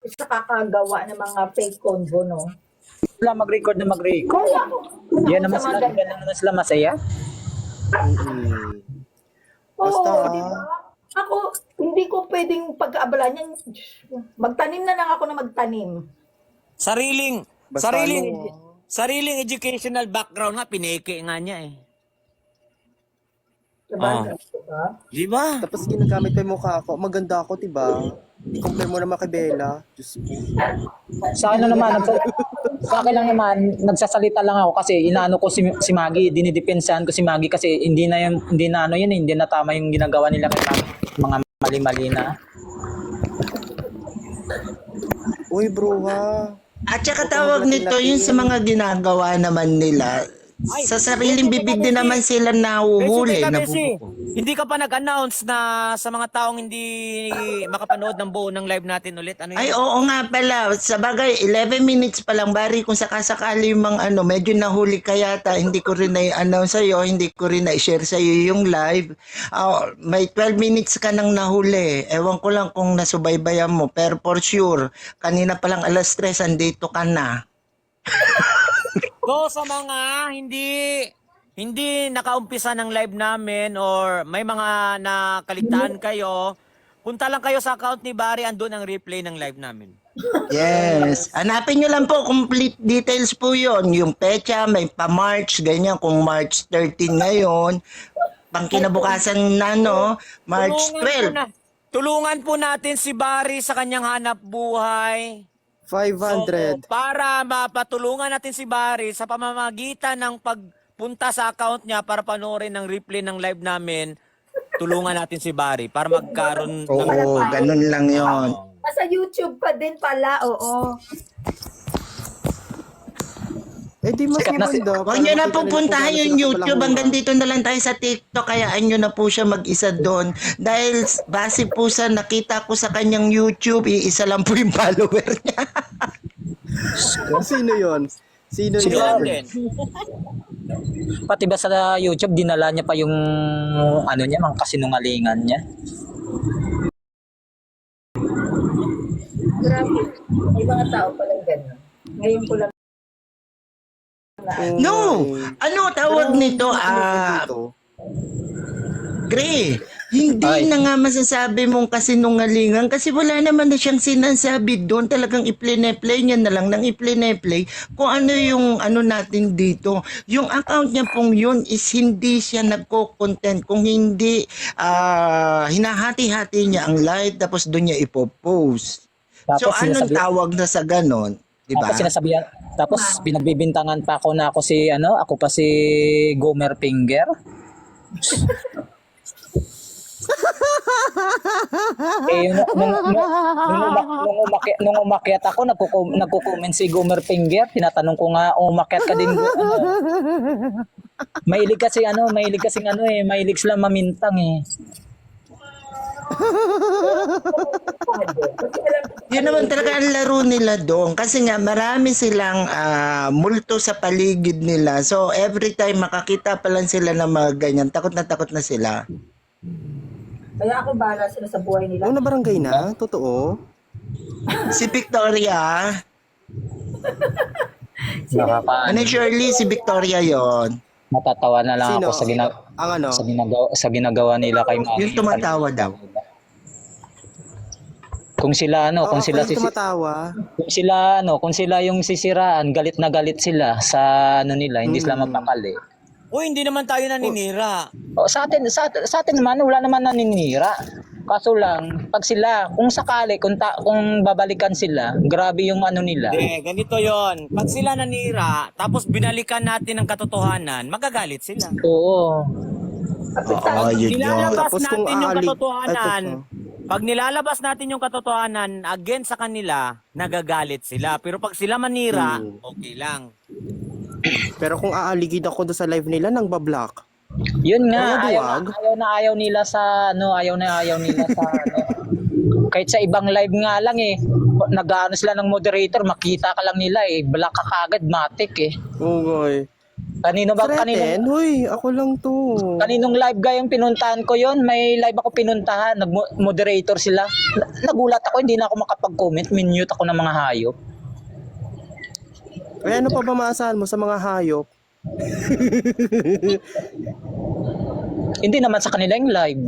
sa kakagawa ng mga fake convo, no? Sila mag-record na mag-record. Kaya ako, Yan naman sila, yan naman sila masaya. oo, Basta- di ba? Ako, hindi ko pwedeng pagkaabalan yan. Magtanim na lang ako na magtanim. Sariling, Basta sariling educational background nga, pineke nga niya eh. Diba? Ah. Diba? Di ba? Tapos ginagamit pa yung mukha ko. Maganda ako, diba? I-compare mo naman kay Bella. Diyos ko. Sa akin lang naman, sa akin lang naman, nagsasalita lang ako kasi inaano ko si Maggie, dinidepensahan ko si Maggie kasi hindi na tama yung ginagawa nila kay Maggie. Mga mali-mali na. Uy, bro, ha? At saka tawag nito yung sa mga ginagawa naman nila. Sa sariling bibig din naman sila nahuhuli. Kasi hindi ka pa nag-announce na sa mga taong hindi makapanood ng buo ng live natin ulit. Ano Ay, yun? oo nga pala. Sa bagay, 11 minutes pa lang, Bari, kung sakasakali yung mga medyo nahuli ka yata, hindi ko rin na-announce sa'yo, hindi ko rin na-share sa'yo yung live. May 12 minutes ka nang nahuli. Ewan ko lang kung nasubaybayan mo, pero for sure, kanina pa lang alas 3, andito ka na. So sa mga hindi nakaumpisa ng live namin or may mga nakaligtaan kayo, punta lang kayo sa account ni Barry, andun ang replay ng live namin. Yes. Hanapin nyo lang po, complete details po yon. Yung pecha, may pa-March, ganyan, kung March 13 ngayon, pang kinabukasan na, no? March 12. Tulungan po natin si Barry sa kanyang hanap buhay. 500. So, para mapatulungan natin si Barry sa pamamagitan ng pagpunta sa account niya para panoorin ng replay ng live namin, tulungan natin si Barry para magkaroon Oo, ganun lang yon. Sa YouTube pa din pala, oo. Eh, di mas Sikat na maganda. Huwag nyo na pupuntahan yung YouTube. Hanggang dito na lang tayo sa TikTok. Kayaan nyo na po siya mag-isa doon. Dahil base po sa nakita ko sa kanyang YouTube, iisa lang po yung follower niya. Sino yun? Sino Sino yun? din? Pati ba sa YouTube, dinala niya pa yung ano niya, mga kasinungalingan niya. Grabe. May mga tao palang gano'n. Ngayon ko lang No! Ano tawag nito? Dito. Gre, hindi Ay. na nga masasabi mong kasinungalingan kasi wala naman na siyang sinasabi doon. Talagang i-play niya na lang ng i-play kung ano yung ano natin dito. Yung account niya pong yun is hindi siya nagko-content. Kung hindi hinahati-hati niya ang live tapos doon niya ipopost. So Tapos anong sinasabi- tawag na sa ganon? Diba? Tapos binagbibintangan pa ako na ako pa si Gomer Finger. Nung umakyat ako, nagko-comment si Gomer Finger, tinatanong ko nga, umakyat ka din. Mahilig sila mamintang eh. Yun naman talaga ang laro nila doon. Kasi nga marami silang multo sa paligid nila. So every time makakita pa lang sila ng mga ganyan, takot na sila. Kaya ako bahala sila sa buhay nila. Ano, barangay na? Totoo? Si Victoria, ano Shirley, si Victoria yon. Matatawa na lang Sino? ako Ang ano? sa ginagawa nila kay Mami. Yung tumatawa daw. Kung sila tumatawa. kung sila yung sisiraan, galit na galit sila sa nila, hindi sila mapakali. Uy, hindi naman tayo naninira. O, sa atin naman wala naman naninira. Kaso lang, pag sila, kung sakali, kung babalikan sila, grabe yung ano nila. Ganito yon. Pag sila nanira, tapos binalikan natin ang katotohanan, magagalit sila. Oo. Oo, yun yun. Nilalabas Tapos kung natin yung aalig- katotohanan. Pag nilalabas natin yung katotohanan against sa kanila, nagagalit sila. Pero pag sila manira, okay lang. Pero kung aaligid ako doon sa live nila, nang bablock. Yun nga, Ayaw ayaw nila sa kahit sa ibang live nga lang eh. Nag-aano sila ng moderator, makita ka lang nila eh. Black ka kagad, matik eh. Okay. Kanino ba? Threaten? Huy, ako lang to. Kaninong live gayong pinuntahan ko yon? May live ako pinuntahan, nag-moderator sila. Nagulat ako, hindi na ako makapag-comment, minute ako ng mga hayop. Kaya ano pa ba maasahan mo sa mga hayop? Hindi naman sa kanila yung live.